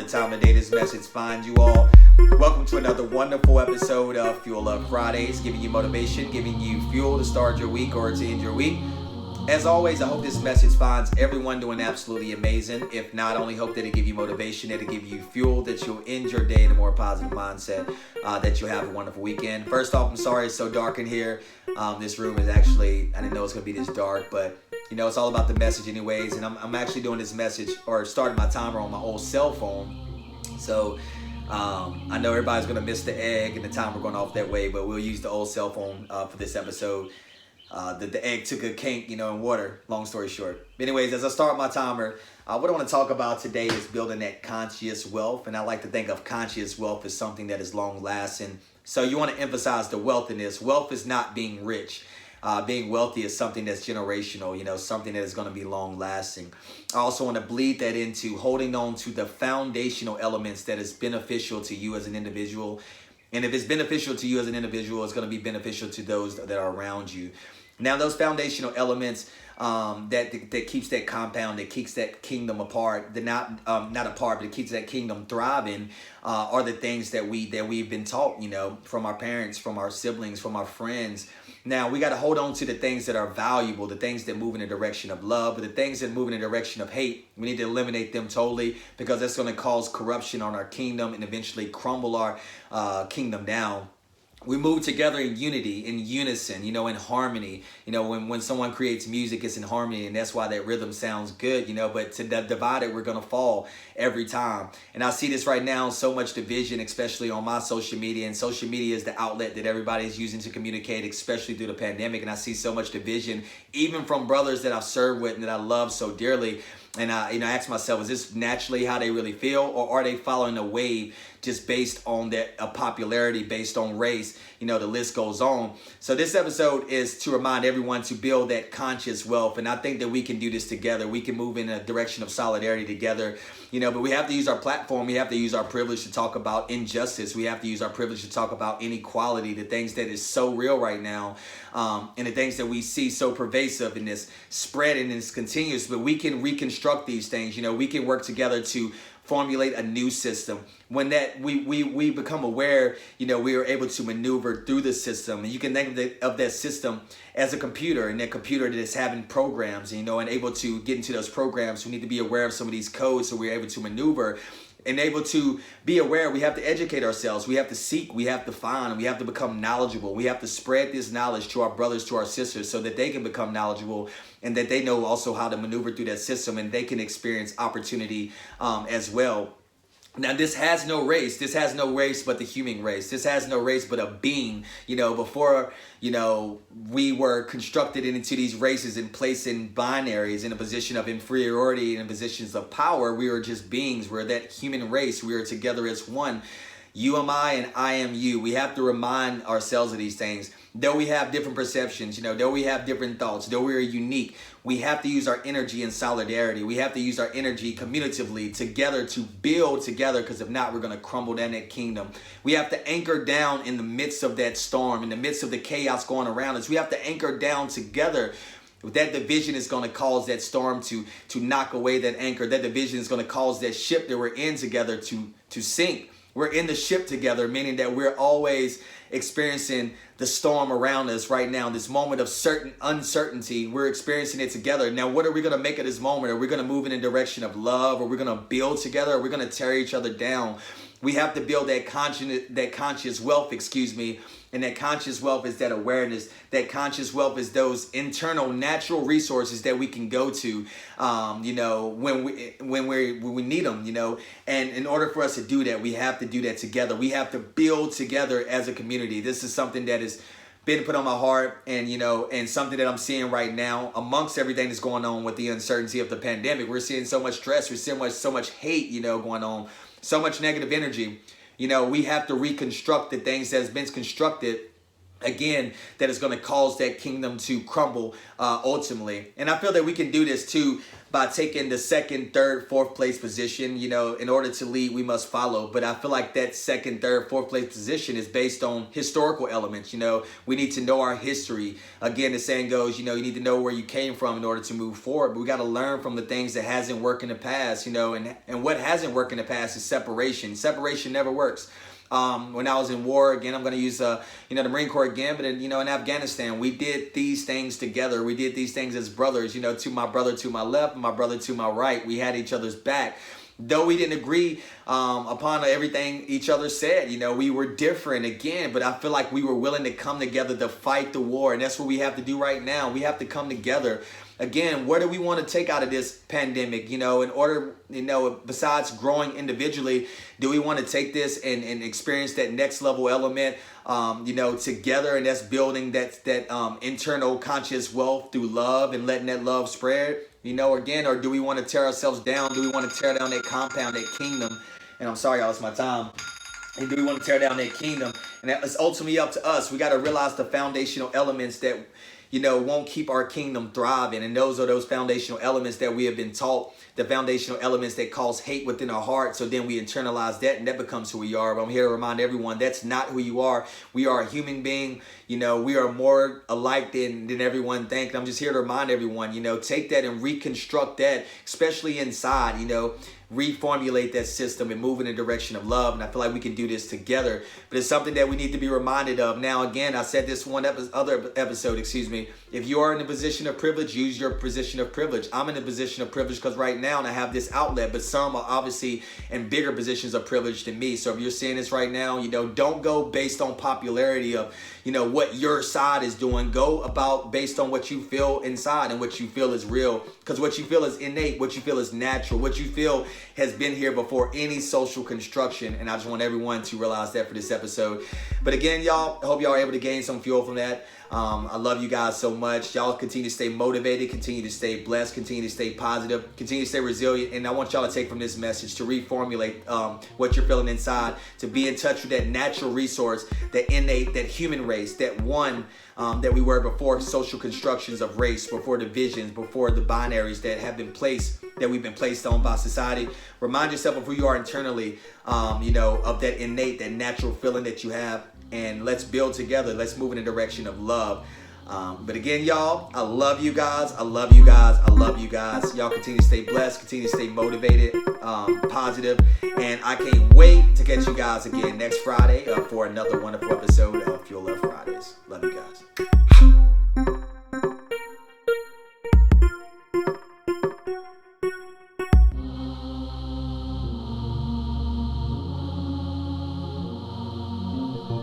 the time of day this message finds you all. Welcome to another wonderful episode of Fuel Up Fridays, giving you motivation, giving you fuel to start your week or to end your week. As always, I hope this message finds everyone doing absolutely amazing. If not, I only hope that it give you motivation, that it give you fuel, that you'll end your day in a more positive mindset, that you'll have a wonderful weekend. First off, I'm sorry it's so dark in here. This room is actually, I didn't know it's going to be this dark, but you know, it's all about the message anyways. And I'm actually doing this message or starting my timer on my old cell phone. So I know everybody's going to miss the egg and the timer going off that way, but we'll use the old cell phone for this episode. The egg took a kink, in water, long story short. Anyways, as I start my timer, what I want to talk about today is building that conscious wealth. And I like to think of conscious wealth as something that is long lasting. So you want to emphasize the wealth in this. Wealth is not being rich. Being wealthy is something that's generational, something that is going to be long lasting. I also want to bleed that into holding on to the foundational elements that is beneficial to you as an individual. And if it's beneficial to you as an individual, it's going to be beneficial to those that are around you. Now, those foundational elements that keeps that compound, that keeps that kingdom apart, not apart, but it keeps that kingdom thriving, are the things that we've been taught, from our parents, from our siblings, from our friends. Now, we got to hold on to the things that are valuable, the things that move in the direction of love, but the things that move in the direction of hate, we need to eliminate them totally, because that's going to cause corruption on our kingdom and eventually crumble our kingdom down. We move together in unity, in unison, in harmony. When someone creates music, it's in harmony, and that's why that rhythm sounds good, but to divide it, we're going to fall every time. And I see this right now, so much division, especially on my social media. And social media is the outlet that everybody is using to communicate, especially through the pandemic. And I see so much division, even from brothers that I've served with and that I love so dearly. And I ask myself, is this naturally how they really feel, or are they following a wave just based on that popularity, based on race? The list goes on. So this episode is to remind everyone to build that conscious wealth. And I think that we can do this together. We can move in a direction of solidarity together, but we have to use our platform. We have to use our privilege to talk about injustice. We have to use our privilege to talk about inequality, the things that is so real right now, and the things that we see so pervasive in this spread and this continuous. But we can reconstruct these things. We can work together to formulate a new system. When that we become aware, we are able to maneuver through the system. And you can think of that system as a computer, and that computer that is having programs, and able to get into those programs. We need to be aware of some of these codes so we're able to maneuver. And able to be aware, we have to educate ourselves. We have to seek, we have to find, we have to become knowledgeable. We have to spread this knowledge to our brothers, to our sisters, so that they can become knowledgeable and that they know also how to maneuver through that system, and they can experience opportunity as well. Now, this has no race. This has no race but the human race. This has no race but a being. Before, we were constructed into these races and placed in binaries in a position of inferiority and in positions of power. We are just beings. We're that human race. We are together as one. You am I and I am you. We have to remind ourselves of these things. Though we have different perceptions, though we have different thoughts, though we are unique, we have to use our energy in solidarity. We have to use our energy communitively together to build together, because if not, we're going to crumble down that kingdom. We have to anchor down in the midst of that storm, in the midst of the chaos going around us. We have to anchor down together. That division is going to cause that storm to knock away that anchor. That division is going to cause that ship that we're in together to sink. We're in the ship together, meaning that we're always experiencing the storm around us right now. This moment of certain uncertainty, we're experiencing it together. Now, what are we going to make of this moment? Are we going to move in a direction of love? Are we going to build together? Are we going to tear each other down? We have to build that conscious wealth, and that conscious wealth is that awareness. That conscious wealth is those internal natural resources that we can go to, when we need them, And in order for us to do that, we have to do that together. We have to build together as a community. This is something that has been put on my heart, and and something that I'm seeing right now amongst everything that's going on with the uncertainty of the pandemic. We're seeing so much stress. We're seeing so much hate, going on. So much negative energy. We have to reconstruct the things that has been constructed, again, that is going to cause that kingdom to crumble ultimately. And I feel that we can do this too by taking the second, third, fourth place position. You know, in order to lead, we must follow. But I feel like that second, third, fourth place position is based on historical elements. You know, we need to know our history. Again, the saying goes, you know, you need to know where you came from in order to move forward. But we got to learn from the things that hasn't worked in the past, you know, and what hasn't worked in the past is separation. Separation never works. When I was in war, again, I'm going to use, the Marine Corps again, but in Afghanistan, we did these things together. We did these things as brothers, to my brother to my left, my brother to my right. We had each other's back. Though we didn't agree upon everything each other said, we were different again, but I feel like we were willing to come together to fight the war. And that's what we have to do right now. We have to come together. Again, what do we want to take out of this pandemic? In order, besides growing individually, do we want to take this and experience that next level element, together? And that's building that internal conscious wealth through love and letting that love spread, again, or do we want to tear ourselves down? Do we want to tear down that compound, that kingdom? And I'm sorry, y'all, it's my time. And do we want to tear down that kingdom? And it's ultimately up to us. We got to realize the foundational elements that won't keep our kingdom thriving. And those are those foundational elements that we have been taught, the foundational elements that cause hate within our heart. So then we internalize that and that becomes who we are. But I'm here to remind everyone that's not who you are. We are a human being. We are more alike than everyone thinks. I'm just here to remind everyone, take that and reconstruct that, especially inside, reformulate that system and move in the direction of love. And I feel like we can do this together, but it's something that we need to be reminded of. Now, again, I said this other episode, if you are in a position of privilege, use your position of privilege. I'm in a position of privilege because right now I have this outlet, but some are obviously in bigger positions of privilege than me. So if you're seeing this right now, don't go based on popularity of, what your side is doing. Go about based on what you feel inside and what you feel is real, because what you feel is innate, what you feel is natural, what you feel has been here before any social construction. And I just want everyone to realize that for this episode. But again, y'all, I hope y'all are able to gain some fuel from that. I love you guys so much. Y'all continue to stay motivated, continue to stay blessed, continue to stay positive, continue to stay resilient. And I want y'all to take from this message to reformulate what you're feeling inside, to be in touch with that natural resource, that innate, that human race, that one that we were before social constructions of race, before divisions, before the binaries that have been placed, that we've been placed on by society. Remind yourself of who you are internally, of that innate, that natural feeling that you have. And let's build together. Let's move in the direction of love. But again, y'all, I love you guys. I love you guys. I love you guys. Y'all continue to stay blessed, continue to stay motivated, positive. And I can't wait to catch you guys again next Friday for another wonderful episode of Fuel Love Fridays. Love you guys.